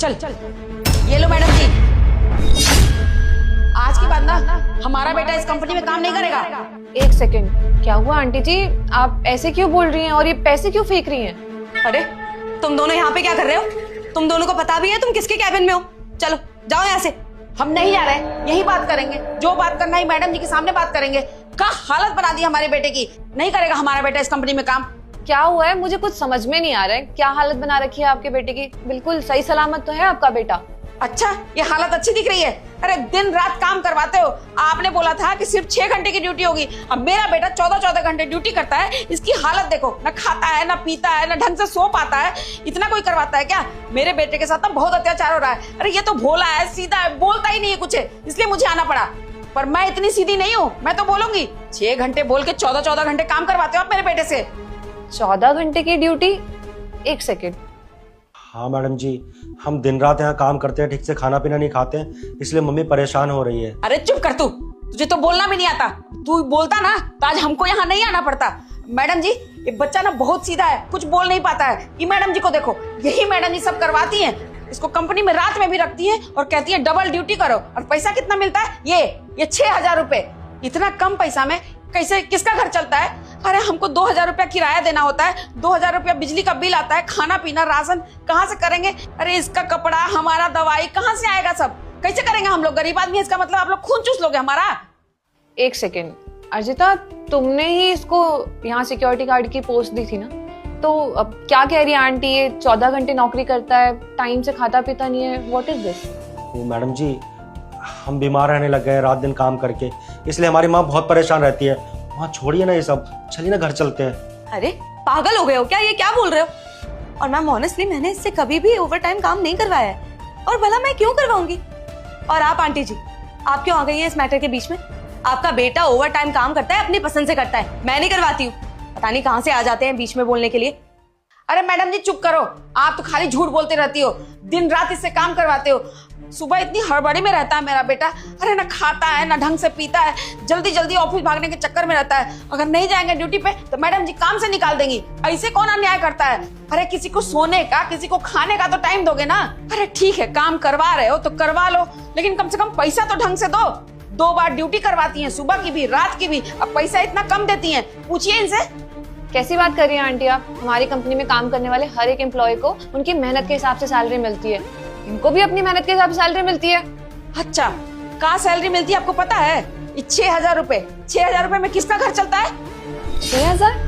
चल चल, ये लो मैडम जी, आज के बाद ना हमारा बेटा इस कंपनी में काम नहीं करेगा। एक सेकंड, क्या हुआ आंटी जी? आप ऐसे क्यों बोल रही हैं और ये पैसे क्यों फेंक रही हैं? अरे तुम दोनों यहाँ पे क्या कर रहे हो? तुम दोनों को पता भी है तुम किसके कैबिन में हो? चलो जाओ यहाँ से। हम नहीं जा रहे, यही बात करेंगे, जो बात करना है मैडम जी के सामने बात करेंगे। क्या हालत बना दी हमारे बेटे की, नहीं करेगा हमारा बेटा इस कंपनी में काम। क्या हुआ है? मुझे कुछ समझ में नहीं आ रहा है। क्या हालत बना रखी है आपके बेटे की? बिल्कुल सही सलामत तो है आपका बेटा। अच्छा, ये हालत अच्छी दिख रही है? अरे दिन रात काम करवाते हो, आपने बोला था कि सिर्फ 6 घंटे की ड्यूटी होगी। अब मेरा बेटा 14-14 घंटे ड्यूटी करता है, इसकी हालत देखो, ना खाता है, ना पीता है, ना ढंग से सो पाता है। इतना कोई करवाता है क्या? मेरे बेटे के साथ ना बहुत अत्याचार हो रहा है। अरे ये तो भोला है, सीधा है, बोलता ही नहीं है कुछ, इसलिए मुझे आना पड़ा। पर मैं इतनी सीधी नहीं हूँ, मैं तो बोलूंगी। 6 घंटे बोल के 14-14 घंटे काम करवाते हो आप मेरे बेटे से। 14 घंटे की ड्यूटी? एक सेकंड। हाँ मैडम जी, हम दिन रात यहाँ काम करते हैं, ठीक से खाना पीना नहीं खाते हैं, इसलिए मम्मी परेशान हो रही है। अरे चुप कर तू, तुझे तो बोलना भी नहीं आता। तू बोलता ना तो आज हमको यहाँ नहीं आना पड़ता। मैडम जी, ये बच्चा ना बहुत सीधा है, कुछ बोल नहीं पाता है। ये मैडम जी को देखो, यही मैडम जी सब करवाती हैं। इसको कंपनी में रात में भी रखती हैं और कहती है डबल ड्यूटी करो। और पैसा कितना मिलता है? ये 6,000 रुपए। इतना कम पैसा में कैसे किसका घर चलता है? अरे हमको 2,000 रुपया किराया देना होता है, 2,000 रुपया बिजली का बिल आता है, खाना पीना राशन कहाँ से करेंगे? अरे इसका कपड़ा, हमारा दवाई कहाँ से आएगा? सब कैसे करेंगे हम लोग? गरीब आदमी, इसका मतलब आप लोग खून चूस लोगे हमारा। एक सेकंड, अर्जिता, तुमने ही इसको यहाँ सिक्योरिटी गार्ड की पोस्ट दी थी ना? तो अब क्या कह रही है आंटी? ये 14 घंटे नौकरी करता है, टाइम से खाता पीता नहीं है, व्हाट इज दिस? वो मैडम जी, हम बीमार रहने लग गए रात दिन काम करके, इसलिए हमारी माँ बहुत परेशान रहती है। वहाँ छोड़िए ना ये सब, चलिए ना घर चलते हैं। अरे पागल हो गए हो क्या? ये क्या बोल रहे हो? और मैम ऑनेस्टली मैंने इससे कभी भी ओवर टाइम काम नहीं करवाया है, और भला मैं क्यों करवाऊंगी? और आप आंटी जी, आप क्यों आ गई है इस मैटर के बीच में? आपका बेटा ओवर टाइम काम करता है, अपनी पसंद से करता है, मैं नहीं करवाती हूँ। पता नहीं कहाँ से आ जाते हैं बीच में बोलने के लिए। अरे मैडम जी चुप करो, आप तो खाली झूठ बोलते रहती हो, दिन रात इससे काम करवाते हो। सुबह इतनी हड़बड़ी में रहता है मेरा बेटा, अरे ना खाता है, ना ढंग से पीता है, जल्दी जल्दी ऑफिस भागने के चक्कर में रहता है। अगर नहीं जाएंगे ड्यूटी पे तो मैडम जी काम से निकाल देंगी। ऐसे कौन अन्याय करता है? अरे किसी को सोने का, किसी को खाने का तो टाइम दोगे ना। अरे ठीक है, काम करवा रहे हो तो करवा लो, लेकिन कम से कम पैसा तो ढंग से दो। 2 बार ड्यूटी करवाती है, सुबह की भी रात की भी, अब पैसा इतना कम देती है, पूछिए इनसे। कैसी बात कर रही हैं आंटी आप? हमारी कंपनी में काम करने वाले हर एक एम्प्लॉय को उनकी मेहनत के हिसाब से सैलरी मिलती है, इनको भी अपनी मेहनत के हिसाब से सैलरी मिलती है। अच्छा, कहाँ सैलरी मिलती है आपको पता है? 6,000 रुपए। 6,000 रुपए में किसका घर चलता है? 6,000?